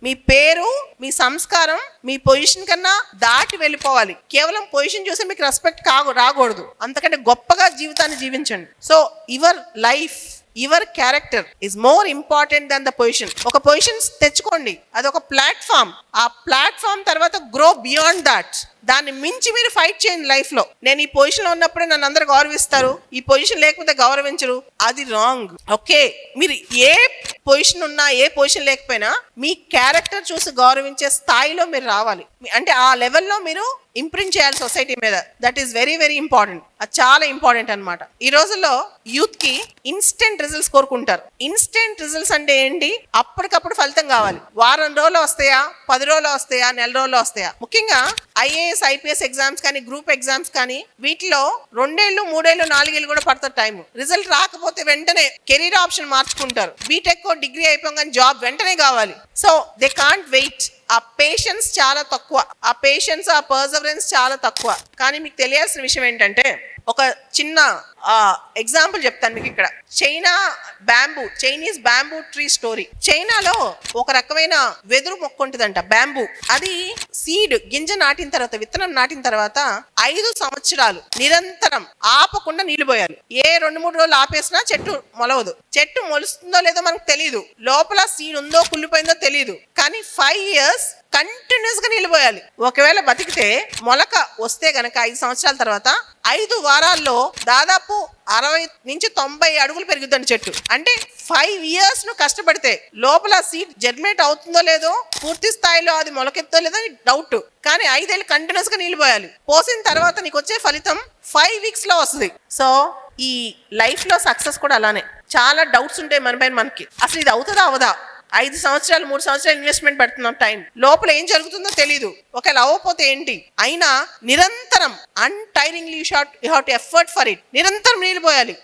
మీ పేరు, మీ సంస్కారం, మీ పొజిషన్ కన్నా దాటి వెళ్ళిపోవాలి. కేవలం పొజిషన్ చూసి మీకు రెస్పెక్ట్ రాకూడదు. అంతకంటే గొప్పగా జీవితాన్ని జీవించండి. So your life, your character is more important than the position. ఒక పొజిషన్ తెచ్చుకోండి, అది ఒక ప్లాట్ఫామ్. ఆ ప్లాట్ఫామ్ తర్వాత గ్రో బియాండ్ దాట్. దాన్ని మించి మీరు ఫైట్ చేయండి లైఫ్ లో. నేను ఈ పొజిషన్ లో ఉన్నప్పుడే నన్ను అందరు గౌరవిస్తారు, ఈ పొజిషన్ లేకపోతే గౌరవించరు, అది రాంగ్. ఓకే, మీరు ఏ పొజిషన్ ఉన్నా, ఏ పొజిషన్ లేకపోయినా మీ క్యారెక్టర్ చూసి గౌరవించే స్థాయిలో మీరు రావాలి. అంటే ఆ లెవెల్లో మీరు ఇంప్రింట్ చేయాలి సొసైటీ మీద. That is very very important. అది చాలా ఇంపార్టెంట్ అనమాట. ఈ రోజుల్లో యూత్ కి ఇన్స్టెంట్ రిజల్ట్స్ కోరుకుంటారు. ఇన్స్టెంట్ రిజల్ట్స్ అంటే ఏంటి? అప్పటికప్పుడు ఫలితం కావాలి. వారం రోజులు వస్తాయా, 10 రోజులు వస్తాయా, నెల రోజులు వస్తాయా? ముఖ్యంగా ఐఏఎస్, ఐపీఎస్ ఎగ్జామ్స్ కానీ, గ్రూప్ ఎగ్జామ్స్ కానీ, వీటిలో 2 ఏళ్ళు, 3 ఏళ్ళు, 4 ఏళ్ళు కూడా పడుతుంది టైం. రిజల్ట్ రాకపోతే వెంటనే కెరీర్ ఆప్షన్ మార్చుకుంటారు. బీటెక్ డిగ్రీ అయిపోగానే జాబ్ వెంటనే కావాలి. So they can't wait. ఆ పేషెన్స్ చాలా తక్కువ, ఆ పేషెన్స్, ఆ పర్సవరెన్స్ చాలా తక్కువ. కానీ మీకు తెలియాల్సిన విషయం ఏంటంటే, ఒక చిన్న ఎగ్జాంపుల్ చెప్తాను మీకు. ఇక్కడ చైనీస్ బ్యాంబూ ట్రీ స్టోరీ. చైనాలో ఒక రకమైన వెదురు మొక్క ఉంటుందంట, బ్యాంబూ. అది సీడ్, గింజ నాటిన తర్వాత, విత్తనం నాటిన తర్వాత 5 సంవత్సరాలు నిరంతరం ఆపకుండా నీళ్లు పోయాలి. ఏ 2-3 రోజులు ఆపేసినా చెట్టు మొలవదు. చెట్టు మొలుస్తుందో లేదో మనకు తెలియదు, లోపల సీడ్ ఉందో కుళ్ళిపోయిందో తెలియదు. కానీ 5 years కంటిన్యూస్ గా నీళ్ళు పోయాలి. ఒకవేళ బతికితే, మొలక వస్తే గనక 5 సంవత్సరాల తర్వాత 5 వారాల్లో దాదాపు 60 నుంచి 90 అడుగులు పెరుగుతుంది చెట్టు. అంటే 5 years ను కష్టపడితే లోపల సీడ్ జర్మినేట్ అవుతుందో లేదో, పూర్తి స్థాయిలో అది మొలకెత్తో లేదో డౌట్. కానీ 5 ఏళ్ళు కంటిన్యూస్ గా నీళ్ళు పోయాలి. పోసిన తర్వాత నీకు వచ్చే ఫలితం 5 weeks లో వస్తుంది. సో ఈ లైఫ్ లో సక్సెస్ కూడా అలానే. చాలా డౌట్స్ ఉంటాయి మన పైన మనకి. అసలు ఇది అవుతుందా అవదా? 5 సంవత్సరాలు, 3 సంవత్సరాలు ఇన్వెస్ట్మెంట్ పెడుతున్నాం టైం, లోపల ఏం జరుగుతుందో తెలియదు. ఒకవేళ అవ్వకపోతే ఏంటి? అయినా నిరంతరం untiringly you have to effort for it. నిరంతరం నీళ్ళు పోయాలి.